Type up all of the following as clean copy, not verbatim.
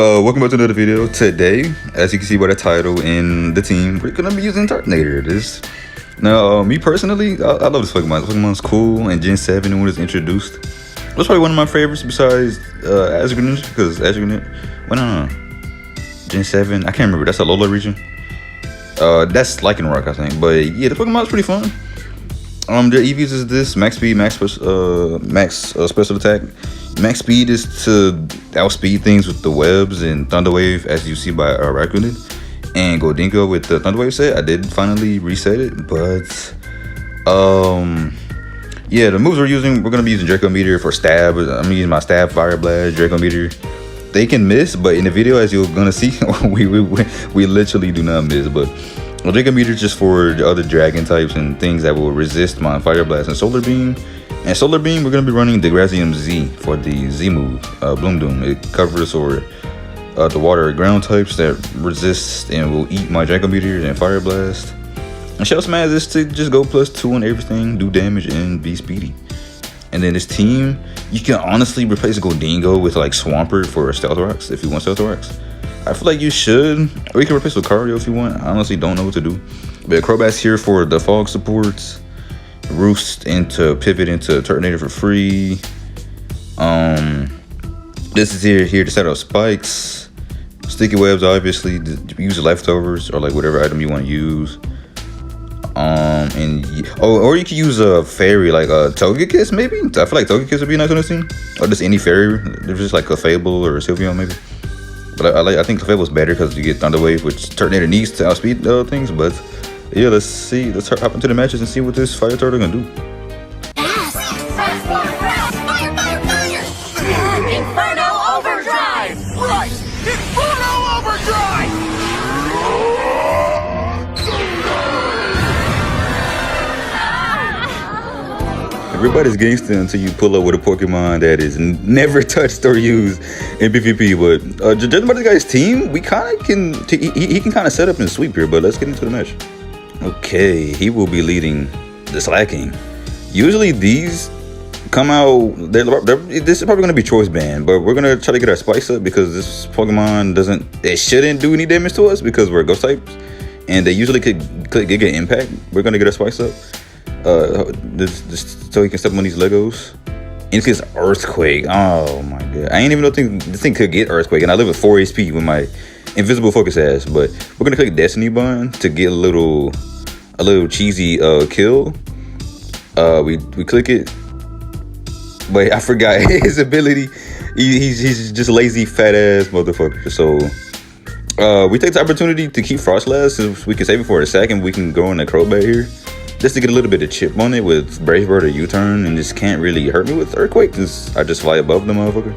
Welcome back to another video. Today, as you can see by the title and the team, we're gonna be using Turtonator. Me personally, I love this Pokemon. This Pokemon's cool, and Gen 7 when it was introduced, it was probably one of my favorites besides Azure, because Azure, no, Gen 7, I can't remember. That's a Alola region. That's Lycanroc, I think. But yeah, the Pokemon's pretty fun. Their EVs is this: max speed, max special attack. Max speed is to outspeed things with the webs and Thunder Wave, as you see by Raccoonid, and Goldingo with the Thunder Wave set. I did finally reset it, but yeah, the moves we're gonna be using Draco Meteor for stab. I'm using my stab, Fire Blast, Draco Meteor. They can miss, but in the video, as you're gonna see, we literally do not miss. But Draco Meteor is just for the other dragon types and things that will resist my Fire Blast and Solar Beam. And Solar Beam, we're going to be running Degrazium Z for the Z move, Bloom Doom. It covers the water or ground types that resist and will eat my Draco Meteor and Fire Blast. And Shell Smash is to just go +2 on everything, do damage, and be speedy. And then this team, you can honestly replace Goldingo with like Swampert for Stealth Rocks if you want Stealth Rocks. I feel like you should, or you can replace with Lucario if you want. I honestly don't know what to do. But Crobat's here for the fog supports. Roost into pivot into Turtonator for free. This is here to set up spikes, sticky webs. Obviously, use the leftovers or like whatever item you want to use. Or you could use a fairy like a Togekiss maybe. I feel like Togekiss would be nice on this team, or just any fairy. There's just like a Fable or a Sylveon maybe. But I think the Fable's better because you get Thunder Wave, which Turtonator needs to outspeed things. But yeah, let's hop into the matches and see what this Fire Turtle gonna do. Yes! Fire! Inferno Overdrive! Right! Inferno Overdrive! Everybody's gangster until you pull up with a Pokemon that is never touched or used in PvP. But judging by this guy's team, we kind of can. He can kind of set up and sweep here. But let's get into the match. Okay, he will be leading the Slacking. Usually these come out, this is probably going to be choice band, but we're going to try to get our spice up because this Pokemon shouldn't do any damage to us because we're ghost types, and they usually could Giga Impact. We're going to get our spice up so he can step on these Legos. And it gets Earthquake. Oh my god, I ain't even know this thing could get Earthquake, and I live with 4 HP with my Invisible Focus ass. But we're gonna click Destiny Bond to get a little cheesy kill. We click it, but I forgot his ability. He's just lazy fat ass motherfucker. So we take the opportunity to keep Frostlass so we can save it for a second. We can go on the Crobat here just to get a little bit of chip on it with Brave Bird or U-turn, and just can't really hurt me with Earthquake because I just fly above the motherfucker.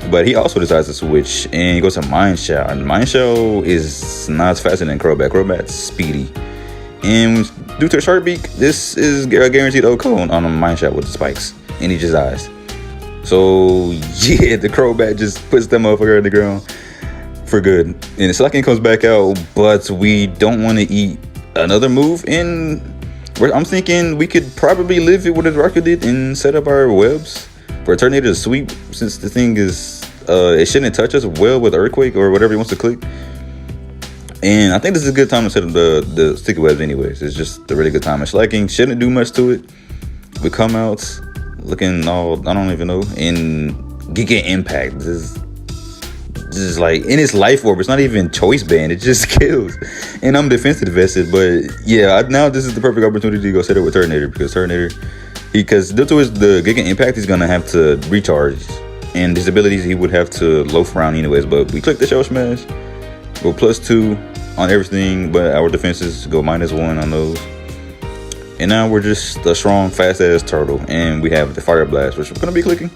But he also decides to switch and he goes to Mind Shell. And Mind Shell is not as fast than Crobat. Crobat's speedy. And due to Sharp Beak, this is a guaranteed OHKO on a Mind Shell with the spikes. And he just dies. So yeah, the Crobat just puts that motherfucker on the ground for good. And the Slacking comes back out, but we don't want to eat another move. And I'm thinking we could probably live it with a Rocket did and set up our webs for a Turtonator to sweep, since the thing is it shouldn't touch us well with Earthquake or whatever he wants to click. And I think this is a good time to set up the sticky webs anyways. It's just a really good time. And Slacking shouldn't do much to it. We come out looking all, I don't even know, and Giga Impact. This is like, in its life orb, it's not even choice band, it just kills. And I'm defensive vested, but yeah, now this is the perfect opportunity to go set it with Turtonator, because Turtonator, because due to the Giga Impact, he's gonna have to recharge, and his abilities he would have to loaf around anyways. But we click the Shell Smash, go +2 on everything, but our defenses go -1 on those. And now we're just a strong, fast ass turtle, and we have the Fire Blast, which we're gonna be clicking.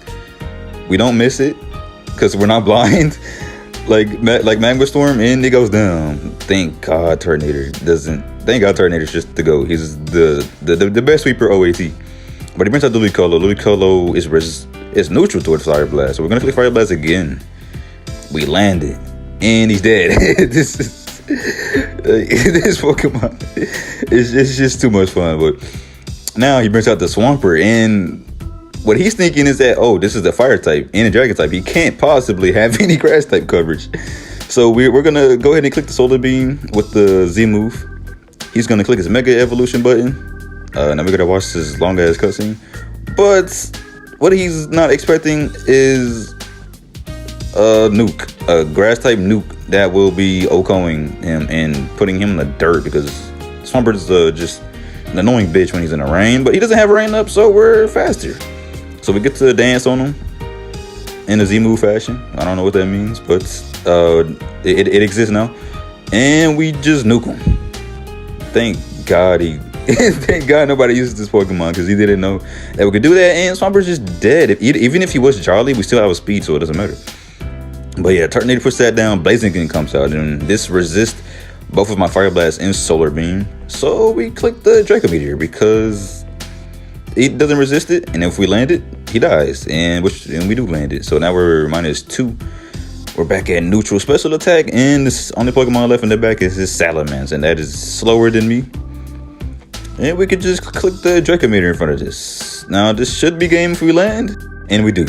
We don't miss it because we're not blind like Magma Storm, and it goes down. Thank God Turtonator Turtonator's just the GOAT. He's the best sweeper OAT. But he brings out the Ludicolo. Ludicolo is neutral towards Fire Blast, so we're gonna click Fire Blast again. We land it, and he's dead. This Pokemon is just too much fun. But now he brings out the Swampert, and what he's thinking is that, oh, this is a fire type and a dragon type. He can't possibly have any grass type coverage. So we're gonna go ahead and click the solar beam with the Z move. He's gonna click his mega evolution button. Now we're gonna watch this long ass cutscene. But what he's not expecting is a nuke, a grass type nuke that will be OKOing him and putting him in the dirt, because Swampbird's just an annoying bitch when he's in the rain, but he doesn't have rain up, so we're faster. So we get to dance on him in a Z move fashion. I don't know what that means, but it exists now, and we just nuke him. Thank God thank God nobody uses this Pokemon, because he didn't know that we could do that, and Swampbird's just dead. Even if he was Charlie, we still have a speed, so it doesn't matter. But yeah, Turtonator puts that down, Blaziken comes out, and this resists both of my Fire Blast and Solar Beam. So we click the Draco Meteor because it doesn't resist it, and if we land it, he dies, and we do land it. So now we're -2. We're back at neutral special attack, and this only Pokemon left in the back is his Salamence, and that is slower than me. And we could just click the Draco Meteor in front of this. Now this should be game if we land, and we do.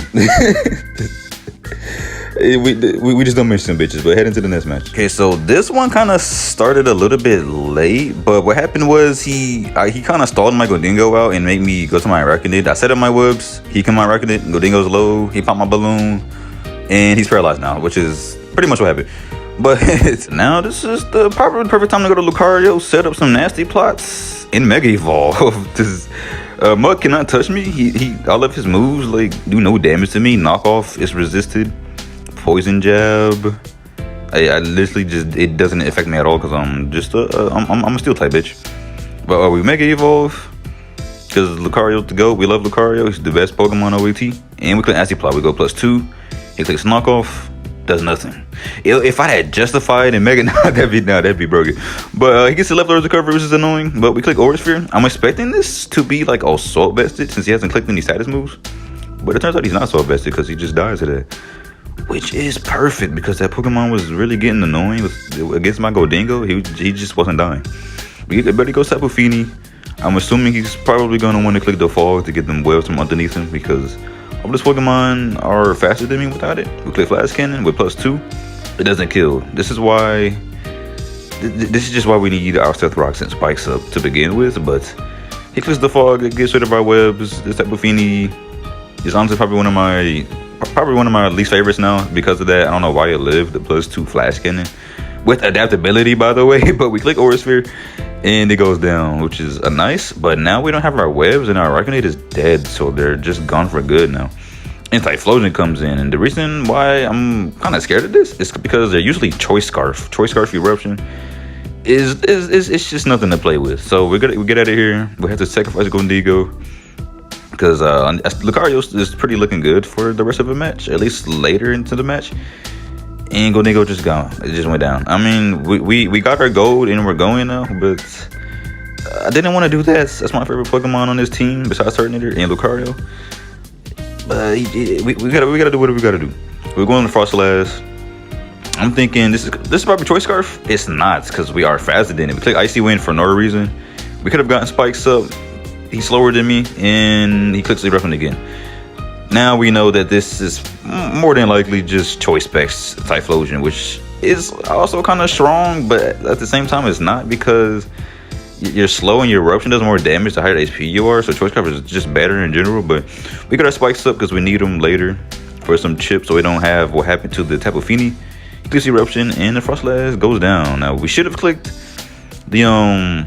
We just don't mention some bitches, but head into the next match. Okay, so this one kind of started a little bit late, but what happened was he kind of stalled my Godingo out and made me go to my Arachnid. I set up my webs, he come my Arachnid, Godingo's low, he popped my balloon, and he's paralyzed now, which is pretty much what happened. But now this is the perfect time to go to Lucario, set up some nasty plots, and Mega Evolve. Mud cannot touch me. He all of his moves like do no damage to me. Knockoff is resisted. Poison jab. I literally just, it doesn't affect me at all, because I'm just I'm a steel type bitch. But we Mega Evolve because Lucario to go. We love Lucario. He's the best Pokemon OAT. And we click Nasty Plot. We go +2. He clicks Knockoff. Does nothing. If I had Justified and Mega, that'd be broken. But he gets the leftovers recovery, which is annoying. But we click Aura Sphere. I'm expecting this to be like assault vested, since he hasn't clicked any status moves. But it turns out he's not assault vested, because he just dies today. Which is perfect, because that Pokemon was really getting annoying against my Godingo. He just wasn't dying. But he goes Tapu Fini. I'm assuming he's probably going to want to click the Fog to get them webs from underneath him, because all this Pokemon are faster than me without it. We click Flash Cannon with +2. It doesn't kill. This is just why we need our Stealth Rocks and Spikes up to begin with. But he clicks the Fog, it gets rid of our webs. This Tapu Fini is honestly probably one of my least favorites now because of that. I don't know why it lived. The +2 Flash Cannon with adaptability, by the way. But we click Aura Sphere and it goes down, which is a nice. But now we don't have our webs, and our Arachnid is dead, so they're just gone for good now. And Typhlosion comes in, and the reason why I'm kind of scared of this is because they're usually Choice Scarf. Choice Scarf Eruption is it's just nothing to play with. So we get out of here. We have to sacrifice Gondigo, because Lucario is pretty looking good for the rest of the match, at least later into the match. And Gondigo just gone. It just went down. I mean, we got our gold and we're going now, but I didn't want to do that. That's my favorite Pokemon on this team besides Turtonator and Lucario. But we gotta do what we gotta do. We're going to Frostlass. I'm thinking this is probably Choice Scarf. It's not, because we are faster than it. We click Icy Wind for no reason. We could have gotten Spikes up. He's slower than me, and he clicks the Eruption again. Now we know that this is more than likely just Choice Specs Typhlosion, which is also kind of strong, but at the same time it's not, because you're slow and your Eruption does more damage the higher HP you are, so Choice Scarf is just better in general. But we got our Spikes up because we need them later for some chips, so we don't have what happened to the Tapu Fini. He clicks the Eruption, and the Frostlass goes down. Now we should have clicked the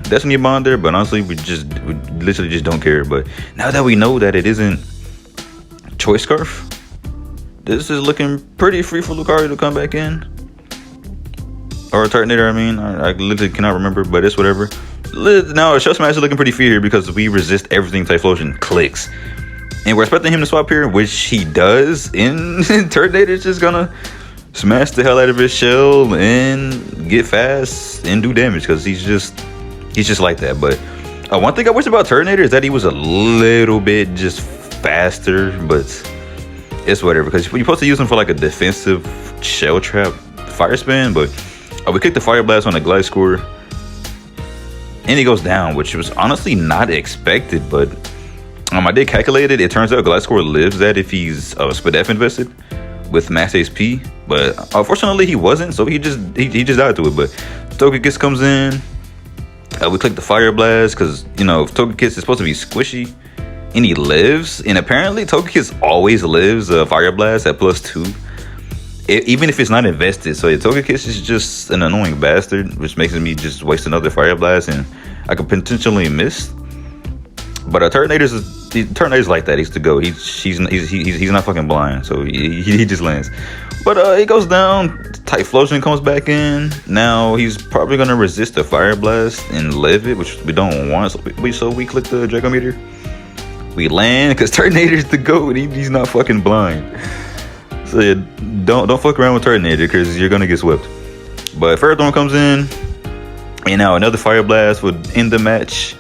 Destiny Bond there, but honestly we literally just don't care. But now that we know that it isn't Choice Scarf, this is looking pretty free for Lucario to come back in, or Turtonator. I mean, I literally cannot remember, but it's whatever. Now Shell Smash is looking pretty free here because we resist everything Typhlosion clicks, and we're expecting him to swap here, which he does. And Turtonator's just gonna smash the hell out of his shell and get fast and do damage, because he's just like that. But one thing I wish about Turtonator is that he was a little bit just faster, but it's whatever, because you're supposed to use him for like a defensive shell trap fire spin. But we kicked the Fire Blast on the Gliscor, and he goes down, which was honestly not expected. But I did calculate it. It turns out Gliscor lives that if he's SPDF invested with max HP, but unfortunately he wasn't, so he just died to it. But Togekiss comes in. We click the Fire Blast because, you know, Togekiss is supposed to be squishy, and he lives. And apparently Togekiss always lives Fire Blast at +2, even if it's not invested. So Togekiss is just an annoying bastard, which makes me just waste another Fire Blast, and I could potentially miss. But Turtonator's like that. He's to go. He's not fucking blind, so he just lands. But he goes down. Typhlosion comes back in. Now he's probably gonna resist the Fire Blast and live it, which we don't want. So we click the Draco Meteor. We land because Turtonator's the GOAT. He's not fucking blind. So yeah, don't fuck around with Turtonator because you're gonna get swept. But Ferrothorn comes in, and now another Fire Blast would end the match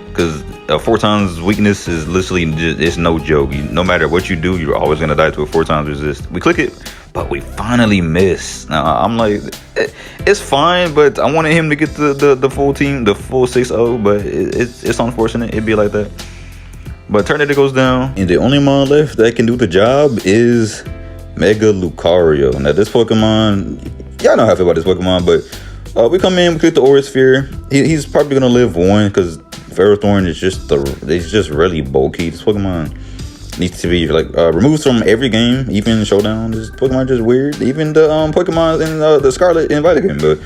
because Photon's weakness is literally it's no joke. No matter what you do, you're always gonna die to a 4x resist. We click it, but we finally miss. Now I'm like, it's fine, but I wanted him to get the full team, the full 6-0, but it's unfortunate. It'd be like that. But Turtonator goes down, and the only mon left that can do the job is Mega Lucario. Now this Pokemon, y'all know how I feel about this Pokemon, but we come in, we click the Aura Sphere. He's probably gonna live one because Ferrothorn is just really bulky. This Pokemon needs to be like removed from every game, even Showdown. This Pokemon just weird. Even the Pokemon in the Scarlet and Violet game. But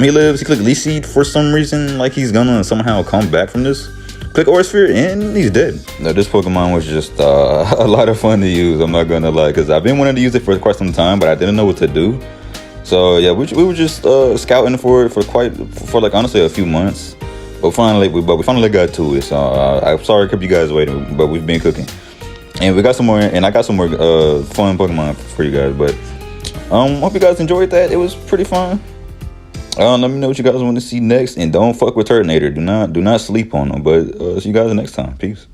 he lives. He clicked Leaf Seed for some reason, like he's gonna somehow come back from this. Click Aura Sphere and he's dead. Now this Pokemon was just a lot of fun to use. I'm not gonna lie, because I've been wanting to use it for quite some time, but I didn't know what to do. So yeah, we were just scouting for it for like honestly a few months. But we finally got to it. So I'm sorry to keep you guys waiting, but we've been cooking, and we got some more, and I got some more fun Pokemon for you guys. But hope you guys enjoyed that. It was pretty fun. Let me know what you guys want to see next, and don't fuck with Turtonator. Do not sleep on them. But see you guys next time. Peace.